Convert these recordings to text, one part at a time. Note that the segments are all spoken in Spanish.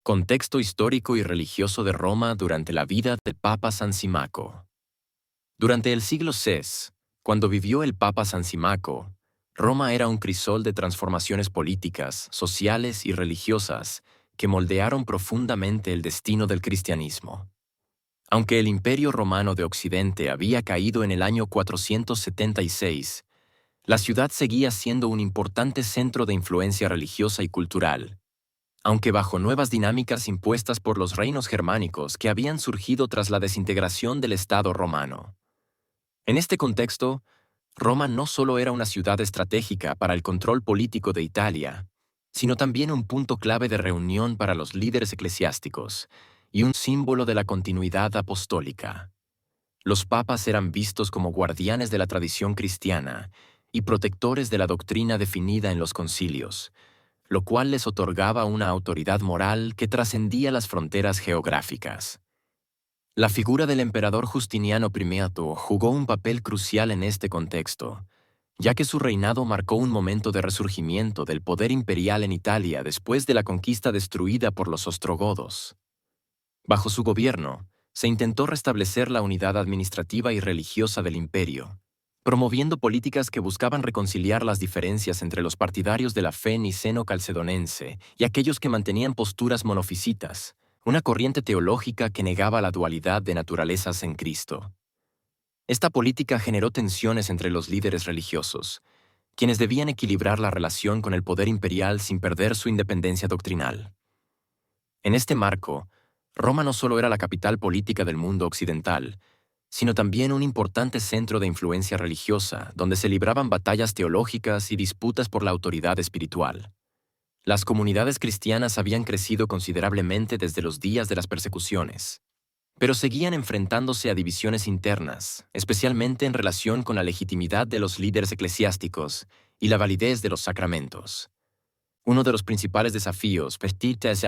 Contexto histórico y religioso de Roma durante la vida del Papa Sansímaco. Durante el siglo VI, cuando vivió el Papa Sansímaco, Roma era un crisol de transformaciones políticas, sociales y religiosas que moldearon profundamente el destino del cristianismo. Aunque el Imperio Romano de Occidente había caído en el año 476, la ciudad seguía siendo un importante centro de influencia religiosa y cultural, aunque bajo nuevas dinámicas impuestas por los reinos germánicos que habían surgido tras la desintegración del Estado romano. En este contexto, Roma no solo era una ciudad estratégica para el control político de Italia, sino también un punto clave de reunión para los líderes eclesiásticos y un símbolo de la continuidad apostólica. Los papas eran vistos como guardianes de la tradición cristiana y protectores de la doctrina definida en los concilios, lo cual les otorgaba una autoridad moral que trascendía las fronteras geográficas. La figura del emperador Justiniano I jugó un papel crucial en este contexto, ya que su reinado marcó un momento de resurgimiento del poder imperial en Italia después de la conquista destruida por los ostrogodos. Bajo su gobierno, se intentó restablecer la unidad administrativa y religiosa del imperio, promoviendo políticas que buscaban reconciliar las diferencias entre los partidarios de la fe niceno-calcedonense y aquellos que mantenían posturas monofisitas, una corriente teológica que negaba la dualidad de naturalezas en Cristo. Esta política generó tensiones entre los líderes religiosos, quienes debían equilibrar la relación con el poder imperial sin perder su independencia doctrinal. En este marco, Roma no solo era la capital política del mundo occidental, sino también un importante centro de influencia religiosa donde se libraban batallas teológicas y disputas por la autoridad espiritual. Las comunidades cristianas habían crecido considerablemente desde los días de las persecuciones, pero seguían enfrentándose a divisiones internas, especialmente en relación con la legitimidad de los líderes eclesiásticos y la validez de los sacramentos. Uno de los principales desafíos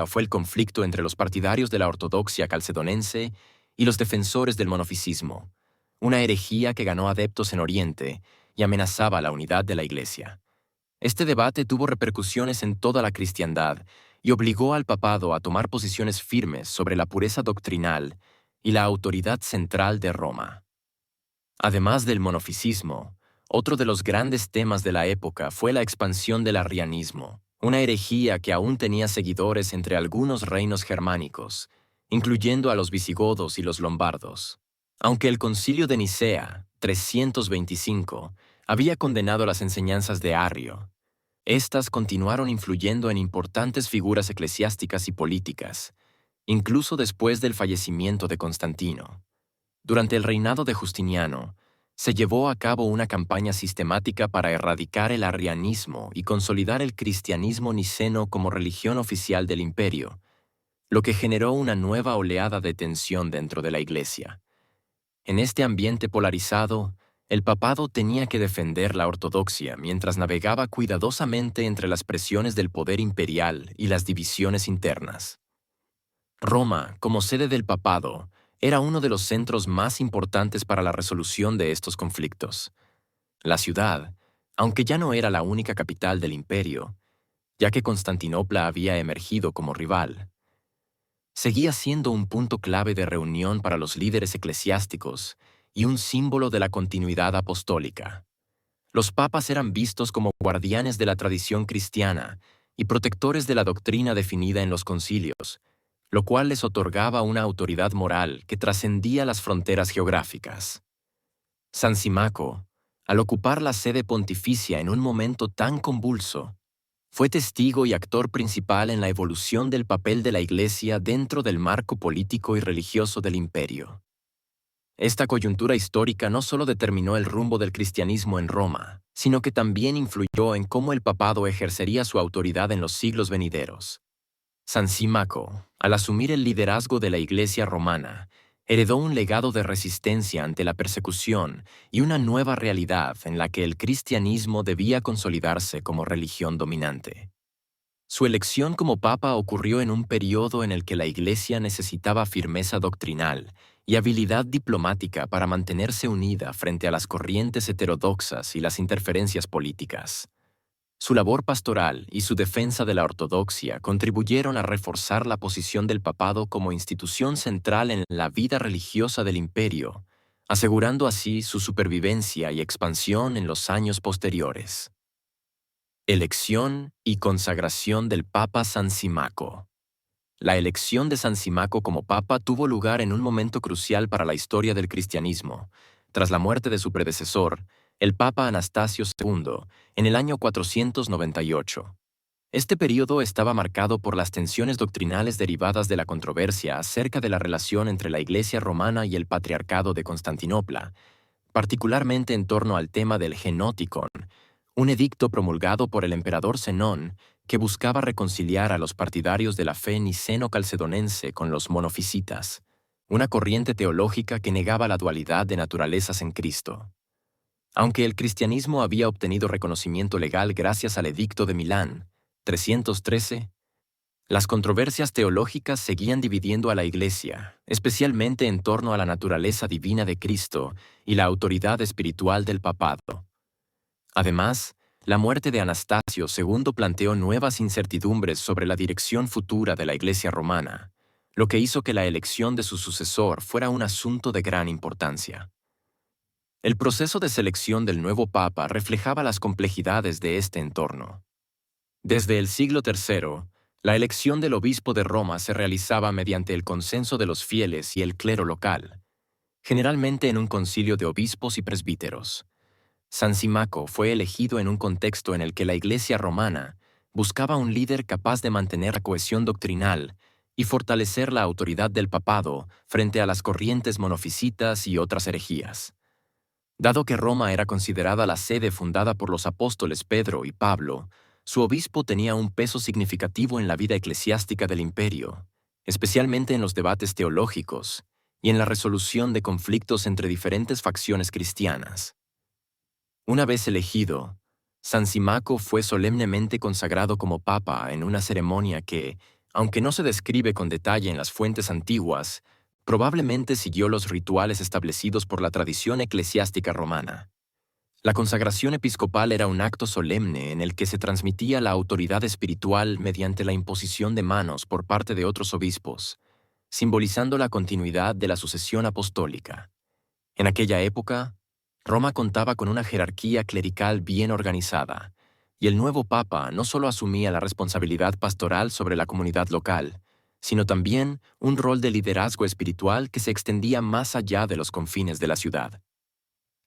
fue el conflicto entre los partidarios de la ortodoxia calcedonense y los defensores del monofisismo, una herejía que ganó adeptos en Oriente y amenazaba la unidad de la Iglesia. Este debate tuvo repercusiones en toda la cristiandad y obligó al papado a tomar posiciones firmes sobre la pureza doctrinal y la autoridad central de Roma. Además del monofisismo, otro de los grandes temas de la época fue la expansión del arrianismo, una herejía que aún tenía seguidores entre algunos reinos germánicos, incluyendo a los visigodos y los lombardos. Aunque el Concilio de Nicea, 325, había condenado las enseñanzas de Arrio, estas continuaron influyendo en importantes figuras eclesiásticas y políticas, incluso después del fallecimiento de Constantino. Durante el reinado de Justiniano, se llevó a cabo una campaña sistemática para erradicar el arrianismo y consolidar el cristianismo niceno como religión oficial del imperio, lo que generó una nueva oleada de tensión dentro de la Iglesia. En este ambiente polarizado, el papado tenía que defender la ortodoxia mientras navegaba cuidadosamente entre las presiones del poder imperial y las divisiones internas. Roma, como sede del papado, era uno de los centros más importantes para la resolución de estos conflictos. La ciudad, aunque ya no era la única capital del imperio, ya que Constantinopla había emergido como rival, seguía siendo un punto clave de reunión para los líderes eclesiásticos y un símbolo de la continuidad apostólica. Los papas eran vistos como guardianes de la tradición cristiana y protectores de la doctrina definida en los concilios, lo cual les otorgaba una autoridad moral que trascendía las fronteras geográficas. Sansímaco, al ocupar la sede pontificia en un momento tan convulso, fue testigo y actor principal en la evolución del papel de la Iglesia dentro del marco político y religioso del imperio. Esta coyuntura histórica no solo determinó el rumbo del cristianismo en Roma, sino que también influyó en cómo el papado ejercería su autoridad en los siglos venideros. Sansímaco, al asumir el liderazgo de la Iglesia romana, heredó un legado de resistencia ante la persecución y una nueva realidad en la que el cristianismo debía consolidarse como religión dominante. Su elección como papa ocurrió en un periodo en el que la Iglesia necesitaba firmeza doctrinal y habilidad diplomática para mantenerse unida frente a las corrientes heterodoxas y las interferencias políticas. Su labor pastoral y su defensa de la ortodoxia contribuyeron a reforzar la posición del papado como institución central en la vida religiosa del imperio, asegurando así su supervivencia y expansión en los años posteriores. Elección y consagración del Papa San Símaco. La elección de San Símaco como papa tuvo lugar en un momento crucial para la historia del cristianismo, tras la muerte de su predecesor, el Papa Anastasio II, en el año 498. Este período estaba marcado por las tensiones doctrinales derivadas de la controversia acerca de la relación entre la Iglesia romana y el Patriarcado de Constantinopla, particularmente en torno al tema del Genóticon, un edicto promulgado por el emperador Zenón que buscaba reconciliar a los partidarios de la fe niceno-calcedonense con los monofisitas, una corriente teológica que negaba la dualidad de naturalezas en Cristo. Aunque el cristianismo había obtenido reconocimiento legal gracias al Edicto de Milán, 313, las controversias teológicas seguían dividiendo a la Iglesia, especialmente en torno a la naturaleza divina de Cristo y la autoridad espiritual del papado. Además, la muerte de Anastasio II planteó nuevas incertidumbres sobre la dirección futura de la Iglesia romana, lo que hizo que la elección de su sucesor fuera un asunto de gran importancia. El proceso de selección del nuevo papa reflejaba las complejidades de este entorno. Desde el siglo III, la elección del obispo de Roma se realizaba mediante el consenso de los fieles y el clero local, generalmente en un concilio de obispos y presbíteros. San Símaco fue elegido en un contexto en el que la Iglesia romana buscaba un líder capaz de mantener la cohesión doctrinal y fortalecer la autoridad del papado frente a las corrientes monofisitas y otras herejías. Dado que Roma era considerada la sede fundada por los apóstoles Pedro y Pablo, su obispo tenía un peso significativo en la vida eclesiástica del imperio, especialmente en los debates teológicos y en la resolución de conflictos entre diferentes facciones cristianas. Una vez elegido, San Símaco fue solemnemente consagrado como papa en una ceremonia que, aunque no se describe con detalle en las fuentes antiguas, probablemente siguió los rituales establecidos por la tradición eclesiástica romana. La consagración episcopal era un acto solemne en el que se transmitía la autoridad espiritual mediante la imposición de manos por parte de otros obispos, simbolizando la continuidad de la sucesión apostólica. En aquella época, Roma contaba con una jerarquía clerical bien organizada, y el nuevo papa no solo asumía la responsabilidad pastoral sobre la comunidad local, sino también un rol de liderazgo espiritual que se extendía más allá de los confines de la ciudad.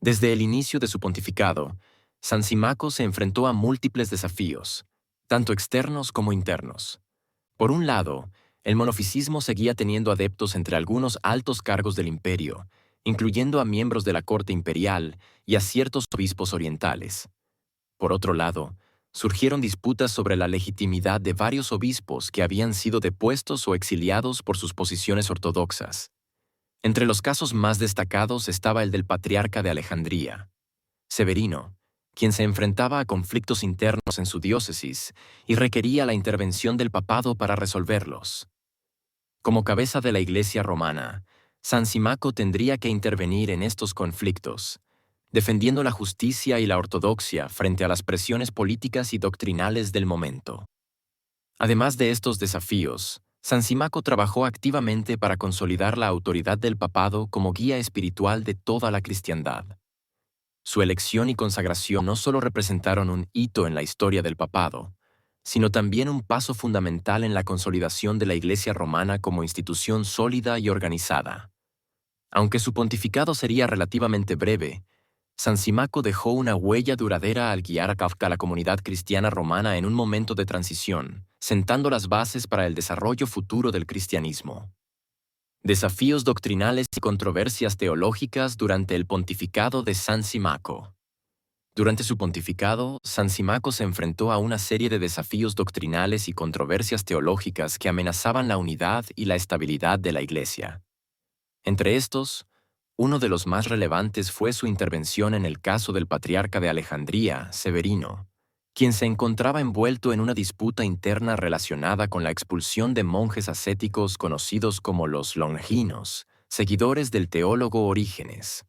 Desde el inicio de su pontificado, San Símaco se enfrentó a múltiples desafíos, tanto externos como internos. Por un lado, el monofisismo seguía teniendo adeptos entre algunos altos cargos del imperio, incluyendo a miembros de la corte imperial y a ciertos obispos orientales. Por otro lado, surgieron disputas sobre la legitimidad de varios obispos que habían sido depuestos o exiliados por sus posiciones ortodoxas. Entre los casos más destacados estaba el del patriarca de Alejandría, Severino, quien se enfrentaba a conflictos internos en su diócesis y requería la intervención del papado para resolverlos. Como cabeza de la Iglesia romana, San Símaco tendría que intervenir en estos conflictos, defendiendo la justicia y la ortodoxia frente a las presiones políticas y doctrinales del momento. Además de estos desafíos, San Símaco trabajó activamente para consolidar la autoridad del papado como guía espiritual de toda la cristiandad. Su elección y consagración no solo representaron un hito en la historia del papado, sino también un paso fundamental en la consolidación de la Iglesia romana como institución sólida y organizada. Aunque su pontificado sería relativamente breve, San Símaco dejó una huella duradera al guiar a la comunidad cristiana romana en un momento de transición, sentando las bases para el desarrollo futuro del cristianismo. Desafíos doctrinales y controversias teológicas durante el pontificado de San Símaco. Durante su pontificado, San Símaco se enfrentó a una serie de desafíos doctrinales y controversias teológicas que amenazaban la unidad y la estabilidad de la Iglesia. Entre estos, uno de los más relevantes fue su intervención en el caso del patriarca de Alejandría, Severino, quien se encontraba envuelto en una disputa interna relacionada con la expulsión de monjes ascéticos conocidos como los longinos, seguidores del teólogo Orígenes.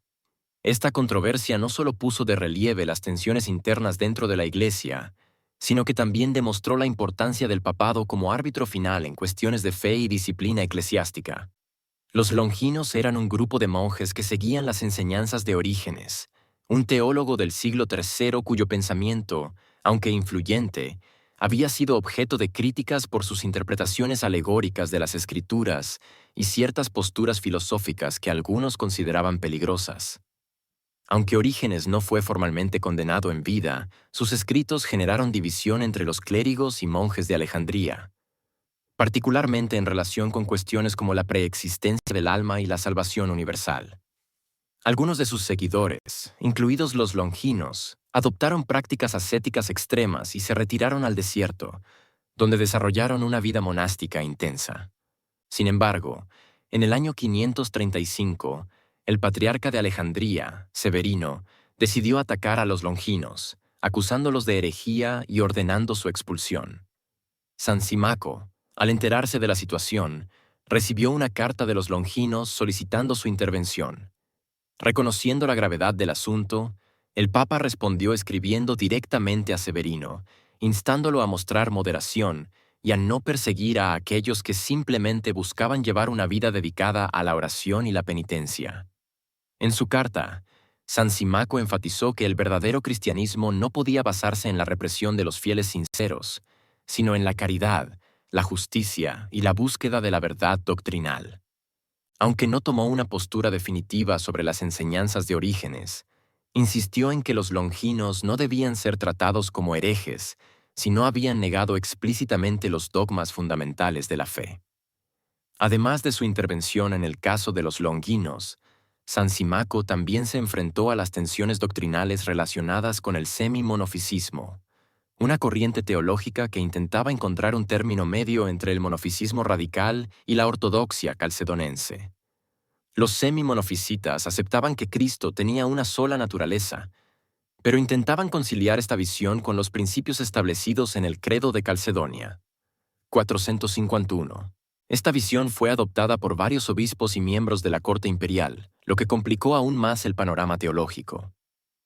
Esta controversia no solo puso de relieve las tensiones internas dentro de la Iglesia, sino que también demostró la importancia del papado como árbitro final en cuestiones de fe y disciplina eclesiástica. Los longinos eran un grupo de monjes que seguían las enseñanzas de Orígenes, un teólogo del siglo III cuyo pensamiento, aunque influyente, había sido objeto de críticas por sus interpretaciones alegóricas de las Escrituras y ciertas posturas filosóficas que algunos consideraban peligrosas. Aunque Orígenes no fue formalmente condenado en vida, sus escritos generaron división entre los clérigos y monjes de Alejandría, particularmente en relación con cuestiones como la preexistencia del alma y la salvación universal. Algunos de sus seguidores, incluidos los longinos, adoptaron prácticas ascéticas extremas y se retiraron al desierto, donde desarrollaron una vida monástica intensa. Sin embargo, en el año 535, el patriarca de Alejandría, Severino, decidió atacar a los longinos, acusándolos de herejía y ordenando su expulsión. San Simaco, al enterarse de la situación, recibió una carta de los longinos solicitando su intervención. Reconociendo la gravedad del asunto, el Papa respondió escribiendo directamente a Severino, instándolo a mostrar moderación y a no perseguir a aquellos que simplemente buscaban llevar una vida dedicada a la oración y la penitencia. En su carta, San Simaco enfatizó que el verdadero cristianismo no podía basarse en la represión de los fieles sinceros, sino en la caridad, la justicia y la búsqueda de la verdad doctrinal. Aunque no tomó una postura definitiva sobre las enseñanzas de Orígenes, insistió en que los longinos no debían ser tratados como herejes si no habían negado explícitamente los dogmas fundamentales de la fe. Además de su intervención en el caso de los longinos, San Simaco también se enfrentó a las tensiones doctrinales relacionadas con el semi-monofisismo, una corriente teológica que intentaba encontrar un término medio entre el monofisismo radical y la ortodoxia calcedonense. Los semi-monofisitas aceptaban que Cristo tenía una sola naturaleza, pero intentaban conciliar esta visión con los principios establecidos en el Credo de Calcedonia. 451. Esta visión fue adoptada por varios obispos y miembros de la corte imperial, lo que complicó aún más el panorama teológico.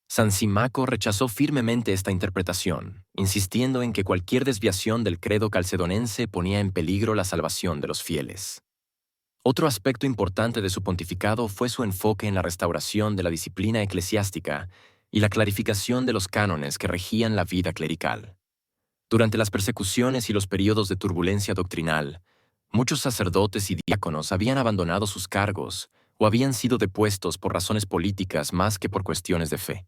San Simaco rechazó firmemente esta interpretación, insistiendo en que cualquier desviación del credo calcedonense ponía en peligro la salvación de los fieles. Otro aspecto importante de su pontificado fue su enfoque en la restauración de la disciplina eclesiástica y la clarificación de los cánones que regían la vida clerical. Durante las persecuciones y los periodos de turbulencia doctrinal, muchos sacerdotes y diáconos habían abandonado sus cargos o habían sido depuestos por razones políticas más que por cuestiones de fe.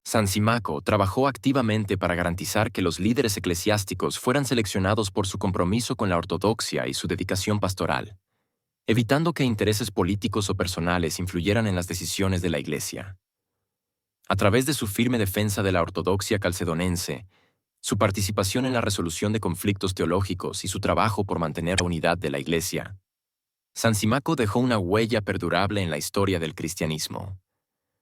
San Simaco trabajó activamente para garantizar que los líderes eclesiásticos fueran seleccionados por su compromiso con la ortodoxia y su dedicación pastoral, evitando que intereses políticos o personales influyeran en las decisiones de la Iglesia. A través de su firme defensa de la ortodoxia calcedonense, su participación en la resolución de conflictos teológicos y su trabajo por mantener la unidad de la Iglesia, San Simaco dejó una huella perdurable en la historia del cristianismo.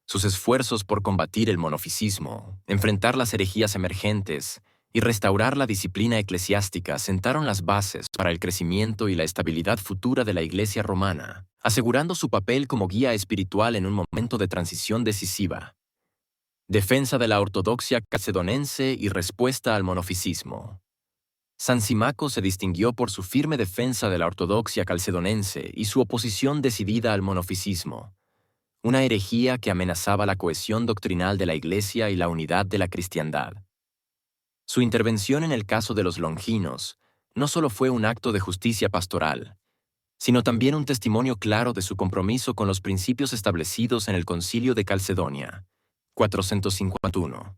Sus esfuerzos por combatir el monofisismo, enfrentar las herejías emergentes y restaurar la disciplina eclesiástica sentaron las bases para el crecimiento y la estabilidad futura de la Iglesia romana, asegurando su papel como guía espiritual en un momento de transición decisiva. Defensa de la ortodoxia calcedonense y respuesta al monofisismo. San Simaco se distinguió por su firme defensa de la ortodoxia calcedonense y su oposición decidida al monofisismo, una herejía que amenazaba la cohesión doctrinal de la Iglesia y la unidad de la cristiandad. Su intervención en el caso de los longinos no solo fue un acto de justicia pastoral, sino también un testimonio claro de su compromiso con los principios establecidos en el Concilio de Calcedonia, 451.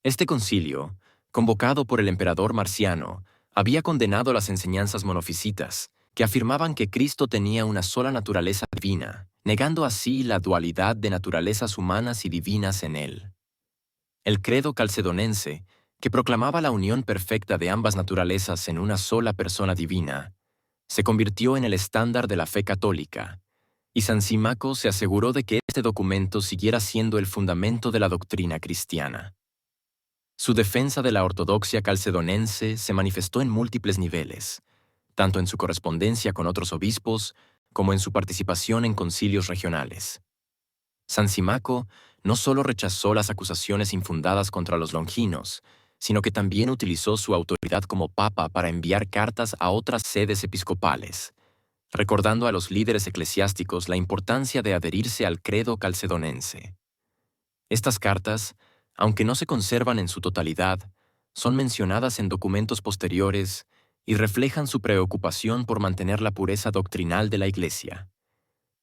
Este concilio, convocado por el emperador Marciano, había condenado las enseñanzas monofisitas, que afirmaban que Cristo tenía una sola naturaleza divina, negando así la dualidad de naturalezas humanas y divinas en él. El credo calcedonense, que proclamaba la unión perfecta de ambas naturalezas en una sola persona divina, se convirtió en el estándar de la fe católica, y San Simaco se aseguró de que este documento siguiera siendo el fundamento de la doctrina cristiana. Su defensa de la ortodoxia calcedonense se manifestó en múltiples niveles, tanto en su correspondencia con otros obispos como en su participación en concilios regionales. San Simaco no solo rechazó las acusaciones infundadas contra los longinos, sino que también utilizó su autoridad como papa para enviar cartas a otras sedes episcopales, recordando a los líderes eclesiásticos la importancia de adherirse al credo calcedonense. Estas cartas, aunque no se conservan en su totalidad, son mencionadas en documentos posteriores y reflejan su preocupación por mantener la pureza doctrinal de la Iglesia.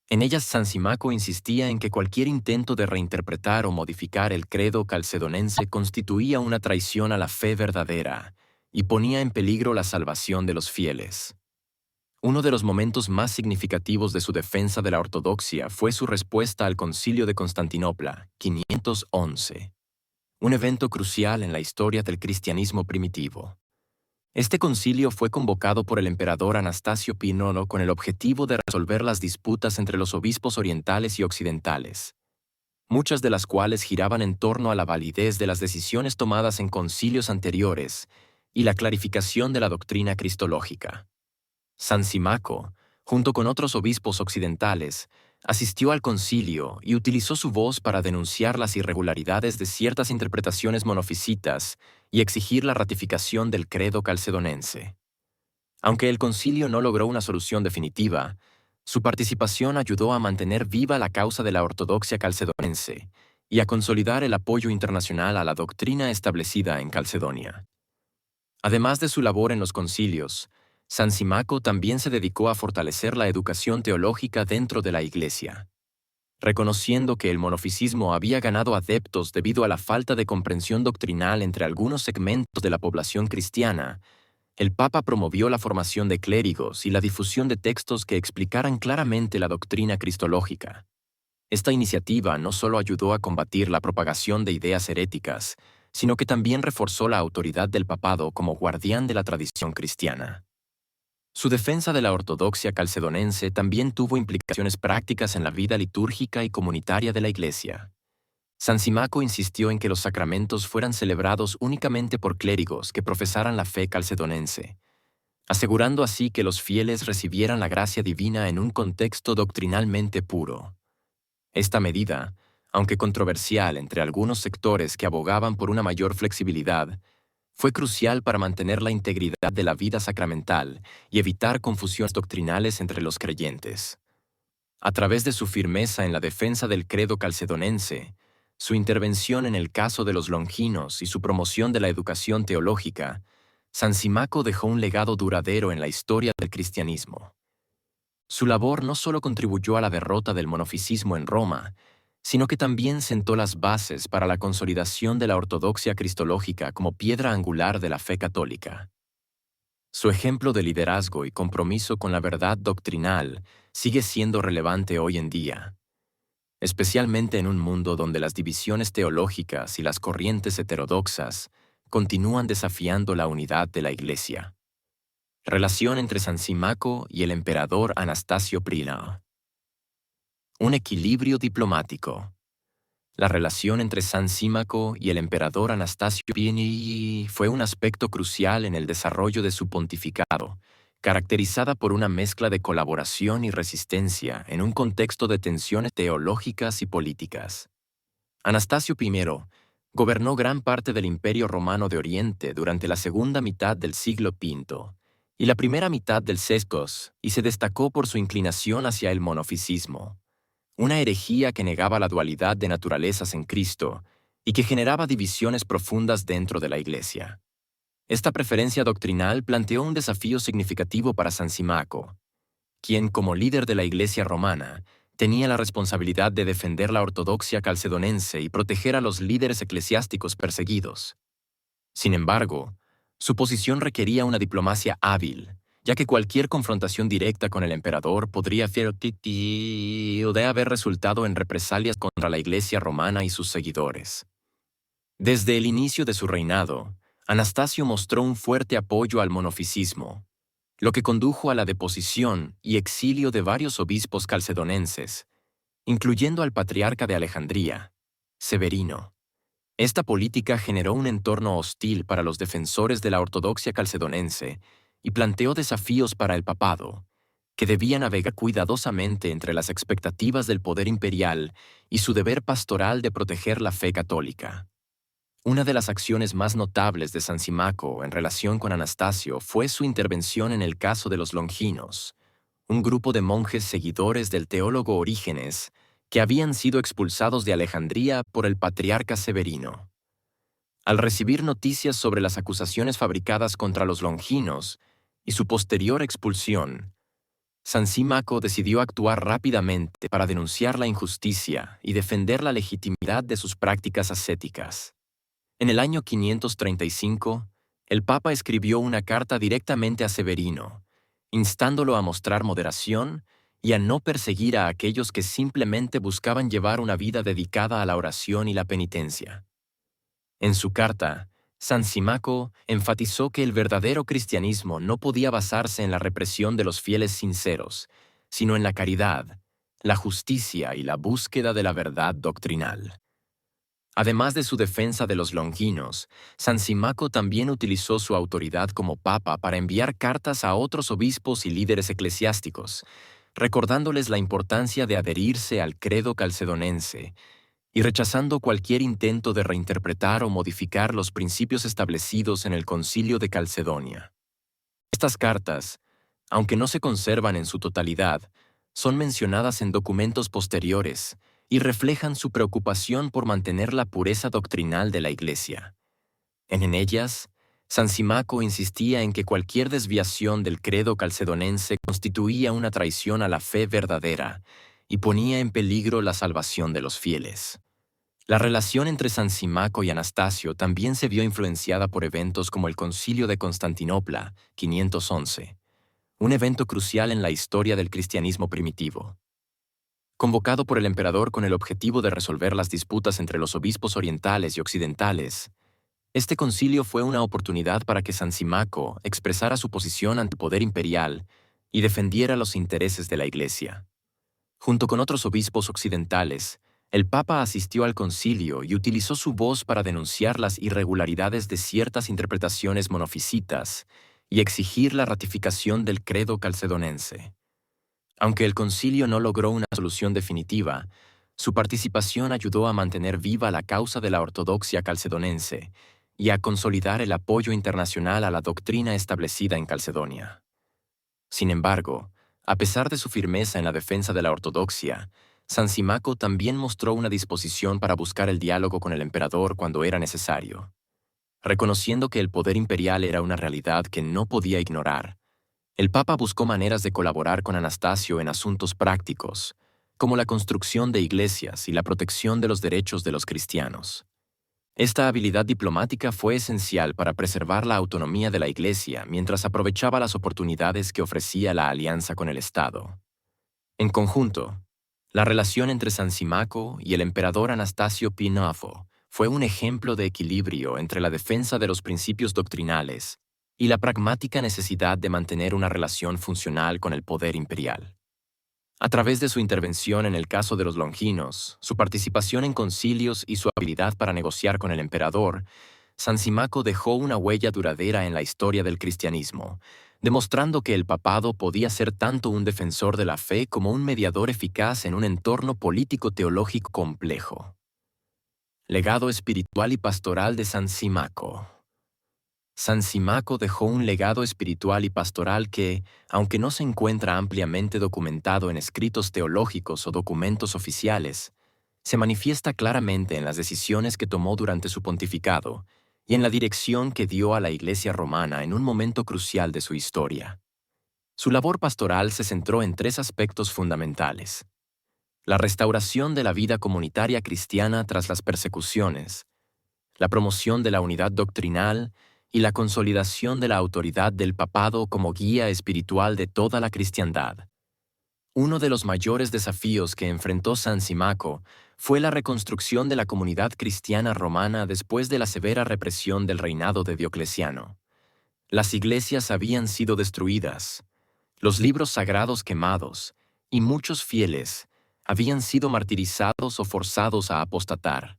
En ellas Sansímaco insistía en que cualquier intento de reinterpretar o modificar el credo calcedonense constituía una traición a la fe verdadera y ponía en peligro la salvación de los fieles. Uno de los momentos más significativos de su defensa de la ortodoxia fue su respuesta al Concilio de Constantinopla, 511, un evento crucial en la historia del cristianismo primitivo. Este concilio fue convocado por el emperador Anastasio IX con el objetivo de resolver las disputas entre los obispos orientales y occidentales, muchas de las cuales giraban en torno a la validez de las decisiones tomadas en concilios anteriores y la clarificación de la doctrina cristológica. Sansímaco, junto con otros obispos occidentales, asistió al concilio y utilizó su voz para denunciar las irregularidades de ciertas interpretaciones monofisitas y exigir la ratificación del credo calcedonense. Aunque el concilio no logró una solución definitiva, su participación ayudó a mantener viva la causa de la ortodoxia calcedonense y a consolidar el apoyo internacional a la doctrina establecida en Calcedonia. Además de su labor en los concilios, Sansímaco también se dedicó a fortalecer la educación teológica dentro de la Iglesia. Reconociendo que el monofisismo había ganado adeptos debido a la falta de comprensión doctrinal entre algunos segmentos de la población cristiana, el Papa promovió la formación de clérigos y la difusión de textos que explicaran claramente la doctrina cristológica. Esta iniciativa no solo ayudó a combatir la propagación de ideas heréticas, sino que también reforzó la autoridad del papado como guardián de la tradición cristiana. Su defensa de la ortodoxia calcedonense también tuvo implicaciones prácticas en la vida litúrgica y comunitaria de la Iglesia. Sansímaco insistió en que los sacramentos fueran celebrados únicamente por clérigos que profesaran la fe calcedonense, asegurando así que los fieles recibieran la gracia divina en un contexto doctrinalmente puro. Esta medida, aunque controversial entre algunos sectores que abogaban por una mayor flexibilidad, fue crucial para mantener la integridad de la vida sacramental y evitar confusiones doctrinales entre los creyentes. A través de su firmeza en la defensa del credo calcedonense, su intervención en el caso de los longinos y su promoción de la educación teológica, Sansímaco dejó un legado duradero en la historia del cristianismo. Su labor no solo contribuyó a la derrota del monofisismo en Roma, sino que también sentó las bases para la consolidación de la ortodoxia cristológica como piedra angular de la fe católica. Su ejemplo de liderazgo y compromiso con la verdad doctrinal sigue siendo relevante hoy en día, especialmente en un mundo donde las divisiones teológicas y las corrientes heterodoxas continúan desafiando la unidad de la Iglesia. Relación entre Sansímaco y el emperador Anastasio I. Un equilibrio diplomático. La relación entre Sansímaco y el emperador Anastasio I fue un aspecto crucial en el desarrollo de su pontificado, caracterizada por una mezcla de colaboración y resistencia en un contexto de tensiones teológicas y políticas. Anastasio I gobernó gran parte del Imperio Romano de Oriente durante la segunda mitad del siglo V y la primera mitad del VI, y se destacó por su inclinación hacia el monofisismo, una herejía que negaba la dualidad de naturalezas en Cristo y que generaba divisiones profundas dentro de la Iglesia. Esta preferencia doctrinal planteó un desafío significativo para Sansímaco, quien, como líder de la Iglesia romana, tenía la responsabilidad de defender la ortodoxia calcedonense y proteger a los líderes eclesiásticos perseguidos. Sin embargo, su posición requería una diplomacia hábil, ya que cualquier confrontación directa con el emperador podría haber resultado en represalias contra la Iglesia romana y sus seguidores. Desde el inicio de su reinado, Anastasio mostró un fuerte apoyo al monofisismo, lo que condujo a la deposición y exilio de varios obispos calcedonenses, incluyendo al patriarca de Alejandría, Severino. Esta política generó un entorno hostil para los defensores de la ortodoxia calcedonense y planteó desafíos para el papado, que debía navegar cuidadosamente entre las expectativas del poder imperial y su deber pastoral de proteger la fe católica. Una de las acciones más notables de San Símaco en relación con Anastasio fue su intervención en el caso de los Longinos, un grupo de monjes seguidores del teólogo Orígenes que habían sido expulsados de Alejandría por el patriarca Severino. Al recibir noticias sobre las acusaciones fabricadas contra los Longinos y su posterior expulsión, San Símaco decidió actuar rápidamente para denunciar la injusticia y defender la legitimidad de sus prácticas ascéticas. En el año 535, el Papa escribió una carta directamente a Severino, instándolo a mostrar moderación y a no perseguir a aquellos que simplemente buscaban llevar una vida dedicada a la oración y la penitencia. En su carta, San Símaco enfatizó que el verdadero cristianismo no podía basarse en la represión de los fieles sinceros, sino en la caridad, la justicia y la búsqueda de la verdad doctrinal. Además de su defensa de los longinos, San Símaco también utilizó su autoridad como papa para enviar cartas a otros obispos y líderes eclesiásticos, recordándoles la importancia de adherirse al credo calcedonense y rechazando cualquier intento de reinterpretar o modificar los principios establecidos en el Concilio de Calcedonia. Estas cartas, aunque no se conservan en su totalidad, son mencionadas en documentos posteriores y reflejan su preocupación por mantener la pureza doctrinal de la Iglesia. En ellas, San Símaco insistía en que cualquier desviación del credo calcedonense constituía una traición a la fe verdadera y ponía en peligro la salvación de los fieles. La relación entre San Símaco y Anastasio también se vio influenciada por eventos como el Concilio de Constantinopla, 511, un evento crucial en la historia del cristianismo primitivo. Convocado por el emperador con el objetivo de resolver las disputas entre los obispos orientales y occidentales, este concilio fue una oportunidad para que San Símaco expresara su posición ante el poder imperial y defendiera los intereses de la Iglesia. Junto con otros obispos occidentales, el Papa asistió al concilio y utilizó su voz para denunciar las irregularidades de ciertas interpretaciones monofisitas y exigir la ratificación del credo calcedonense. Aunque el concilio no logró una solución definitiva, su participación ayudó a mantener viva la causa de la ortodoxia calcedonense y a consolidar el apoyo internacional a la doctrina establecida en Calcedonia. Sin embargo, a pesar de su firmeza en la defensa de la ortodoxia, San Símaco también mostró una disposición para buscar el diálogo con el emperador cuando era necesario. Reconociendo que el poder imperial era una realidad que no podía ignorar, el Papa buscó maneras de colaborar con Anastasio en asuntos prácticos, como la construcción de iglesias y la protección de los derechos de los cristianos. Esta habilidad diplomática fue esencial para preservar la autonomía de la Iglesia mientras aprovechaba las oportunidades que ofrecía la alianza con el Estado. En conjunto, la relación entre San Símaco y el emperador Anastasio Pinafo fue un ejemplo de equilibrio entre la defensa de los principios doctrinales y la pragmática necesidad de mantener una relación funcional con el poder imperial. A través de su intervención en el caso de los longinos, su participación en concilios y su habilidad para negociar con el emperador, San Símaco dejó una huella duradera en la historia del cristianismo, demostrando que el papado podía ser tanto un defensor de la fe como un mediador eficaz en un entorno político-teológico complejo. Legado espiritual y pastoral de San Símaco. San Símaco dejó un legado espiritual y pastoral que, aunque no se encuentra ampliamente documentado en escritos teológicos o documentos oficiales, se manifiesta claramente en las decisiones que tomó durante su pontificado y en la dirección que dio a la Iglesia romana en un momento crucial de su historia. Su labor pastoral se centró en tres aspectos fundamentales: la restauración de la vida comunitaria cristiana tras las persecuciones, la promoción de la unidad doctrinal y la consolidación de la autoridad del papado como guía espiritual de toda la cristiandad. Uno de los mayores desafíos que enfrentó San Símaco fue la reconstrucción de la comunidad cristiana romana después de la severa represión del reinado de Diocleciano. Las iglesias habían sido destruidas, los libros sagrados quemados, y muchos fieles habían sido martirizados o forzados a apostatar.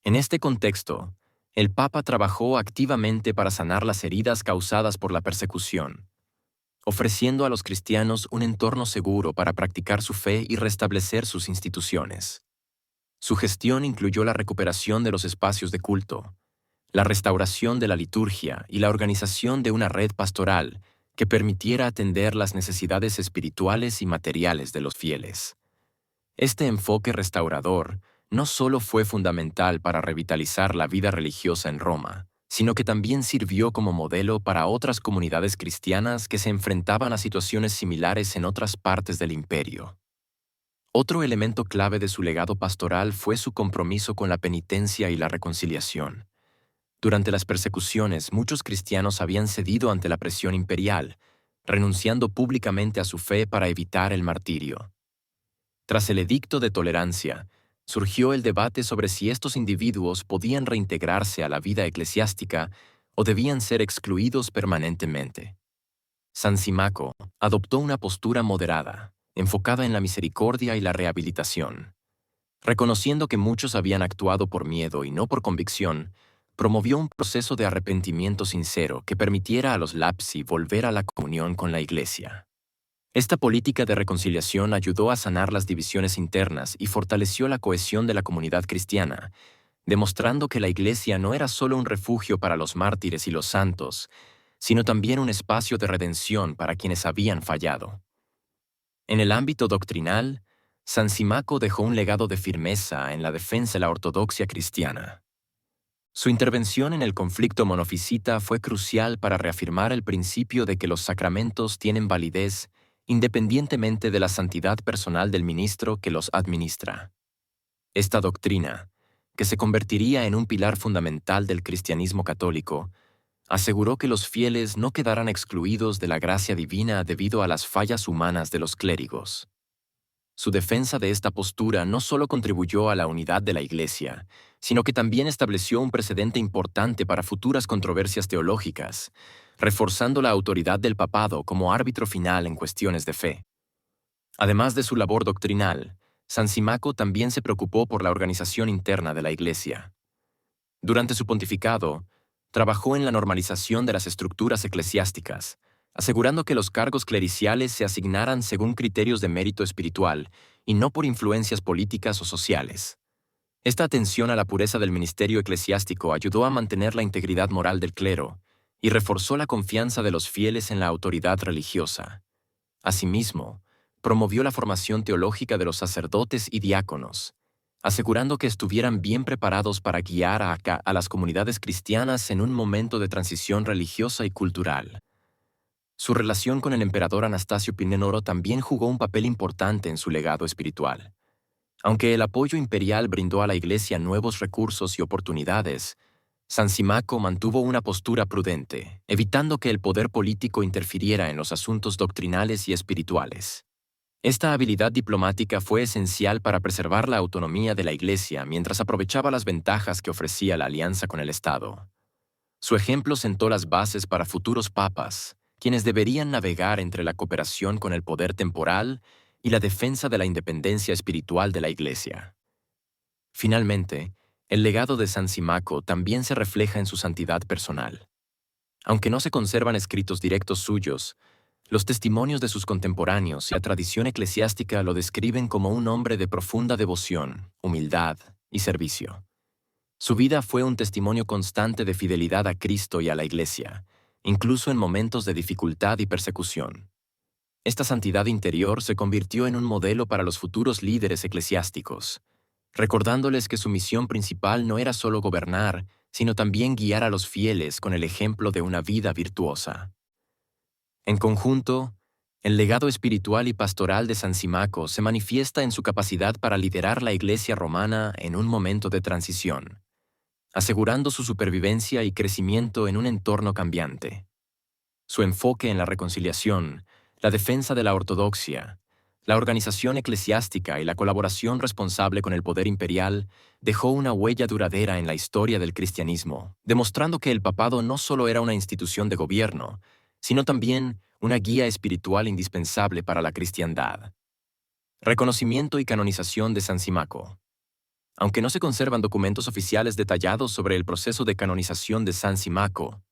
En este contexto, el Papa trabajó activamente para sanar las heridas causadas por la persecución, ofreciendo a los cristianos un entorno seguro para practicar su fe y restablecer sus instituciones. Su gestión incluyó la recuperación de los espacios de culto, la restauración de la liturgia y la organización de una red pastoral que permitiera atender las necesidades espirituales y materiales de los fieles. Este enfoque restaurador no solo fue fundamental para revitalizar la vida religiosa en Roma, sino que también sirvió como modelo para otras comunidades cristianas que se enfrentaban a situaciones similares en otras partes del imperio. Otro elemento clave de su legado pastoral fue su compromiso con la penitencia y la reconciliación. Durante las persecuciones, muchos cristianos habían cedido ante la presión imperial, renunciando públicamente a su fe para evitar el martirio. Tras el edicto de tolerancia, surgió el debate sobre si estos individuos podían reintegrarse a la vida eclesiástica o debían ser excluidos permanentemente. San Símaco adoptó una postura moderada, enfocada en la misericordia y la rehabilitación. Reconociendo que muchos habían actuado por miedo y no por convicción, promovió un proceso de arrepentimiento sincero que permitiera a los lapsi volver a la comunión con la Iglesia. Esta política de reconciliación ayudó a sanar las divisiones internas y fortaleció la cohesión de la comunidad cristiana, demostrando que la Iglesia no era solo un refugio para los mártires y los santos, sino también un espacio de redención para quienes habían fallado. En el ámbito doctrinal, San Símaco dejó un legado de firmeza en la defensa de la ortodoxia cristiana. Su intervención en el conflicto monofisita fue crucial para reafirmar el principio de que los sacramentos tienen validez independientemente de la santidad personal del ministro que los administra. Esta doctrina, que se convertiría en un pilar fundamental del cristianismo católico, aseguró que los fieles no quedaran excluidos de la gracia divina debido a las fallas humanas de los clérigos. Su defensa de esta postura no solo contribuyó a la unidad de la Iglesia, sino que también estableció un precedente importante para futuras controversias teológicas, reforzando la autoridad del papado como árbitro final en cuestiones de fe. Además de su labor doctrinal, San Símaco también se preocupó por la organización interna de la Iglesia. Durante su pontificado, trabajó en la normalización de las estructuras eclesiásticas, asegurando que los cargos clericiales se asignaran según criterios de mérito espiritual y no por influencias políticas o sociales. Esta atención a la pureza del ministerio eclesiástico ayudó a mantener la integridad moral del clero y reforzó la confianza de los fieles en la autoridad religiosa. Asimismo, promovió la formación teológica de los sacerdotes y diáconos, asegurando que estuvieran bien preparados para guiar a las comunidades cristianas en un momento de transición religiosa y cultural. Su relación con el emperador Anastasio Pimenoro también jugó un papel importante en su legado espiritual. Aunque el apoyo imperial brindó a la Iglesia nuevos recursos y oportunidades, San Símaco mantuvo una postura prudente, evitando que el poder político interfiriera en los asuntos doctrinales y espirituales. Esta habilidad diplomática fue esencial para preservar la autonomía de la Iglesia mientras aprovechaba las ventajas que ofrecía la alianza con el Estado. Su ejemplo sentó las bases para futuros papas, quienes deberían navegar entre la cooperación con el poder temporal y la defensa de la independencia espiritual de la Iglesia. Finalmente, el legado de San Símaco también se refleja en su santidad personal. Aunque no se conservan escritos directos suyos, los testimonios de sus contemporáneos y la tradición eclesiástica lo describen como un hombre de profunda devoción, humildad y servicio. Su vida fue un testimonio constante de fidelidad a Cristo y a la Iglesia, incluso en momentos de dificultad y persecución. Esta santidad interior se convirtió en un modelo para los futuros líderes eclesiásticos, recordándoles que su misión principal no era solo gobernar, sino también guiar a los fieles con el ejemplo de una vida virtuosa. En conjunto, el legado espiritual y pastoral de San Símaco se manifiesta en su capacidad para liderar la Iglesia romana en un momento de transición, asegurando su supervivencia y crecimiento en un entorno cambiante. Su enfoque en la reconciliación, la defensa de la ortodoxia, la organización eclesiástica y la colaboración responsable con el poder imperial dejó una huella duradera en la historia del cristianismo, demostrando que el papado no solo era una institución de gobierno, sino también una guía espiritual indispensable para la cristiandad. Reconocimiento y canonización de San Símaco. Aunque no se conservan documentos oficiales detallados sobre el proceso de canonización de San Símaco,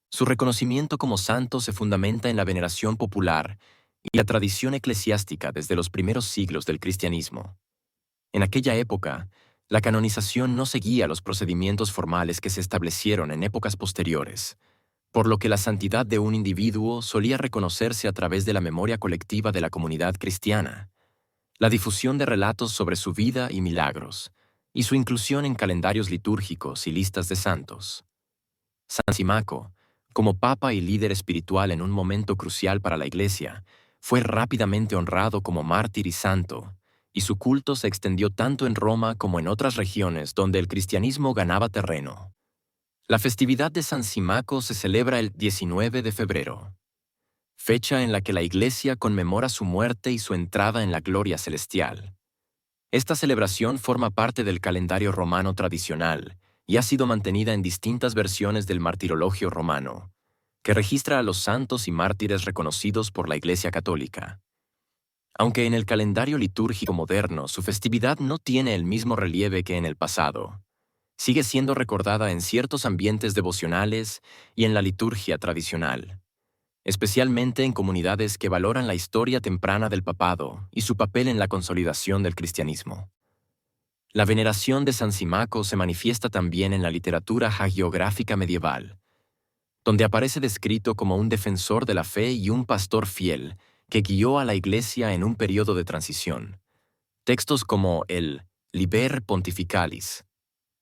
su reconocimiento como santo se fundamenta en la veneración popular y la tradición eclesiástica desde los primeros siglos del cristianismo. En aquella época, La canonización no seguía los procedimientos formales que se establecieron en épocas posteriores, por lo que la santidad de un individuo solía reconocerse a través de la memoria colectiva de la comunidad cristiana, la difusión de relatos sobre su vida y milagros, y su inclusión en calendarios litúrgicos y listas de santos. San Simaco, como papa y líder espiritual en un momento crucial para la Iglesia, fue rápidamente honrado como mártir y santo, y su culto se extendió tanto en Roma como en otras regiones donde el cristianismo ganaba terreno. La festividad de San Simaco se celebra el 19 de febrero, fecha en la que la Iglesia conmemora su muerte y su entrada en la gloria celestial. Esta celebración forma parte del calendario romano tradicional y ha sido mantenida en distintas versiones del martirologio romano, que registra a los santos y mártires reconocidos por la Iglesia Católica. Aunque en el calendario litúrgico moderno su festividad no tiene el mismo relieve que en el pasado, sigue siendo recordada en ciertos ambientes devocionales y en la liturgia tradicional, especialmente en comunidades que valoran la historia temprana del papado y su papel en la consolidación del cristianismo. La veneración de San Simaco se manifiesta también en la literatura hagiográfica medieval, donde aparece descrito como un defensor de la fe y un pastor fiel que guió a la Iglesia en un periodo de transición. Textos como el Liber Pontificalis,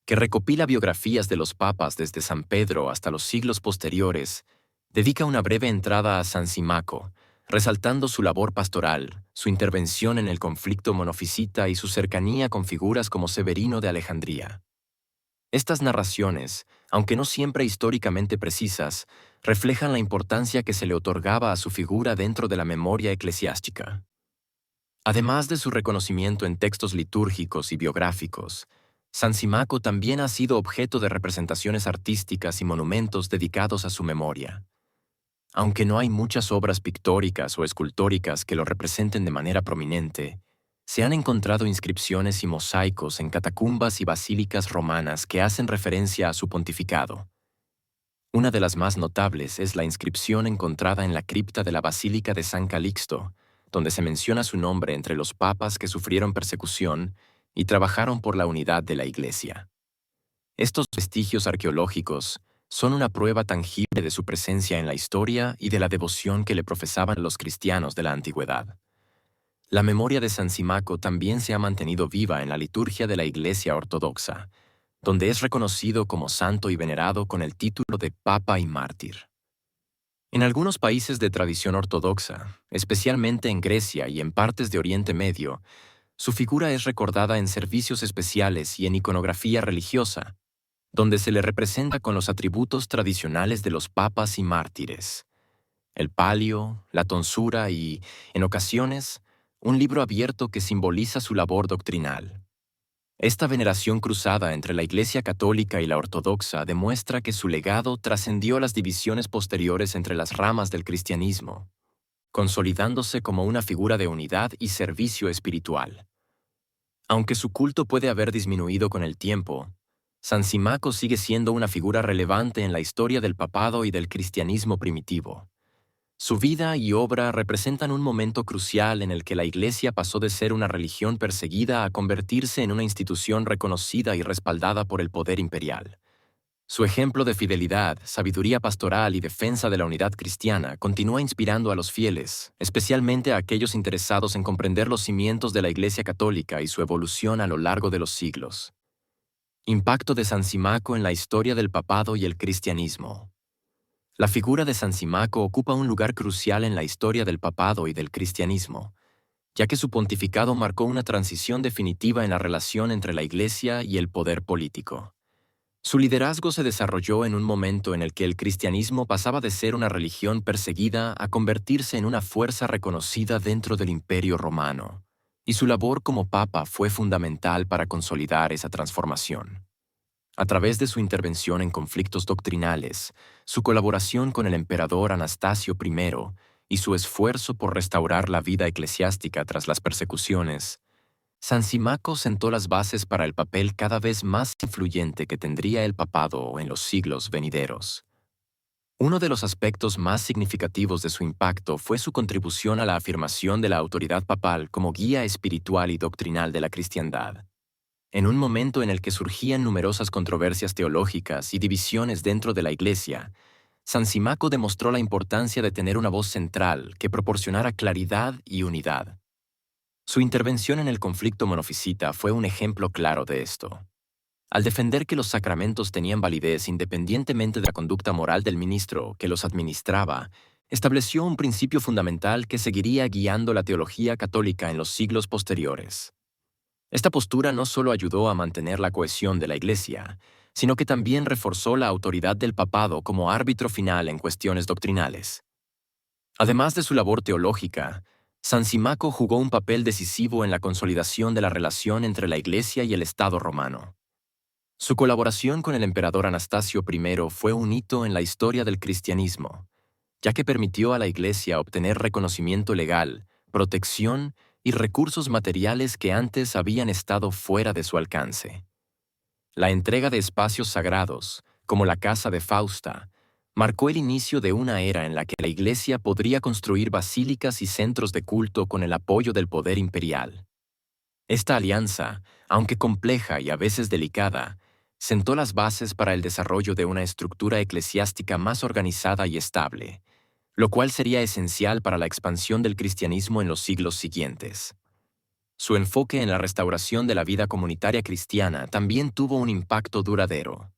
que recopila biografías de los papas desde San Pedro hasta los siglos posteriores, dedica una breve entrada a San Simaco, resaltando su labor pastoral, su intervención en el conflicto monofisita y su cercanía con figuras como Severino de Alejandría. Estas narraciones, aunque no siempre históricamente precisas, reflejan la importancia que se le otorgaba a su figura dentro de la memoria eclesiástica. Además de su reconocimiento en textos litúrgicos y biográficos, San Simaco también ha sido objeto de representaciones artísticas y monumentos dedicados a su memoria. Aunque no hay muchas obras pictóricas o escultóricas que lo representen de manera prominente, se han encontrado inscripciones y mosaicos en catacumbas y basílicas romanas que hacen referencia a su pontificado. Una de las más notables es la inscripción encontrada en la cripta de la Basílica de San Calixto, donde se menciona su nombre entre los papas que sufrieron persecución y trabajaron por la unidad de la Iglesia. Estos vestigios arqueológicos son una prueba tangible de su presencia en la historia y de la devoción que le profesaban los cristianos de la antigüedad. La memoria de San Simaco también se ha mantenido viva en la liturgia de la Iglesia Ortodoxa, donde es reconocido como santo y venerado con el título de Papa y Mártir. En algunos países de tradición ortodoxa, especialmente en Grecia y en partes de Oriente Medio, su figura es recordada en servicios especiales y en iconografía religiosa, donde se le representa con los atributos tradicionales de los papas y mártires: el palio, la tonsura y, en ocasiones, un libro abierto que simboliza su labor doctrinal. Esta veneración cruzada entre la Iglesia católica y la ortodoxa demuestra que su legado trascendió las divisiones posteriores entre las ramas del cristianismo, consolidándose como una figura de unidad y servicio espiritual. Aunque su culto puede haber disminuido con el tiempo, San Simaco sigue siendo una figura relevante en la historia del papado y del cristianismo primitivo. Su vida y obra representan un momento crucial en el que la Iglesia pasó de ser una religión perseguida a convertirse en una institución reconocida y respaldada por el poder imperial. Su ejemplo de fidelidad, sabiduría pastoral y defensa de la unidad cristiana continúa inspirando a los fieles, especialmente a aquellos interesados en comprender los cimientos de la Iglesia católica y su evolución a lo largo de los siglos. Impacto de San Simaco en la historia del papado y el cristianismo. La figura de San Simaco ocupa un lugar crucial en la historia del papado y del cristianismo, ya que su pontificado marcó una transición definitiva en la relación entre la Iglesia y el poder político. Su liderazgo se desarrolló en un momento en el que el cristianismo pasaba de ser una religión perseguida a convertirse en una fuerza reconocida dentro del Imperio Romano, y su labor como papa fue fundamental para consolidar esa transformación. A través de su intervención en conflictos doctrinales, su colaboración con el emperador Anastasio I y su esfuerzo por restaurar la vida eclesiástica tras las persecuciones, San Simaco sentó las bases para el papel cada vez más influyente que tendría el papado en los siglos venideros. Uno de los aspectos más significativos de su impacto fue su contribución a la afirmación de la autoridad papal como guía espiritual y doctrinal de la cristiandad. En un momento en el que surgían numerosas controversias teológicas y divisiones dentro de la Iglesia, San Simaco demostró la importancia de tener una voz central que proporcionara claridad y unidad. Su intervención en el conflicto monofisita fue un ejemplo claro de esto. Al defender que los sacramentos tenían validez independientemente de la conducta moral del ministro que los administraba, estableció un principio fundamental que seguiría guiando la teología católica en los siglos posteriores. Esta postura no solo ayudó a mantener la cohesión de la Iglesia, sino que también reforzó la autoridad del papado como árbitro final en cuestiones doctrinales. Además de su labor teológica, San Simaco jugó un papel decisivo en la consolidación de la relación entre la Iglesia y el Estado romano. Su colaboración con el emperador Anastasio I fue un hito en la historia del cristianismo, ya que permitió a la Iglesia obtener reconocimiento legal, protección y recursos materiales que antes habían estado fuera de su alcance. La entrega de espacios sagrados, como la Casa de Fausta, marcó el inicio de una era en la que la Iglesia podría construir basílicas y centros de culto con el apoyo del poder imperial. Esta alianza, aunque compleja y a veces delicada, sentó las bases para el desarrollo de una estructura eclesiástica más organizada y estable, lo cual sería esencial para la expansión del cristianismo en los siglos siguientes. Su enfoque en la restauración de la vida comunitaria cristiana también tuvo un impacto duradero.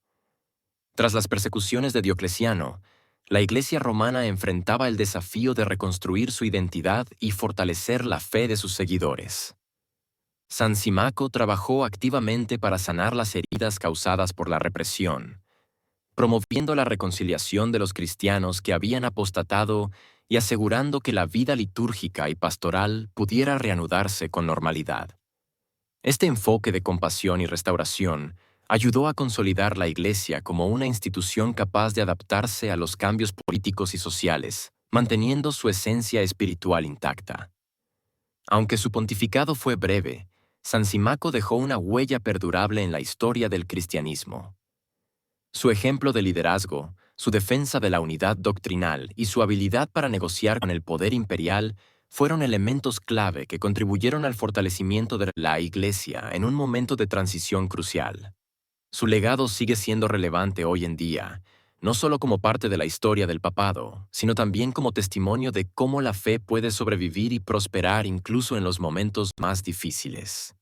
Tras las persecuciones de Diocleciano, la Iglesia romana enfrentaba el desafío de reconstruir su identidad y fortalecer la fe de sus seguidores. San Simaco trabajó activamente para sanar las heridas causadas por la represión, promoviendo la reconciliación de los cristianos que habían apostatado y asegurando que la vida litúrgica y pastoral pudiera reanudarse con normalidad. Este enfoque de compasión y restauración ayudó a consolidar la Iglesia como una institución capaz de adaptarse a los cambios políticos y sociales, manteniendo su esencia espiritual intacta. Aunque su pontificado fue breve, San Simaco dejó una huella perdurable en la historia del cristianismo. Su ejemplo de liderazgo, su defensa de la unidad doctrinal y su habilidad para negociar con el poder imperial fueron elementos clave que contribuyeron al fortalecimiento de la Iglesia en un momento de transición crucial. Su legado sigue siendo relevante hoy en día, no solo como parte de la historia del papado, sino también como testimonio de cómo la fe puede sobrevivir y prosperar incluso en los momentos más difíciles.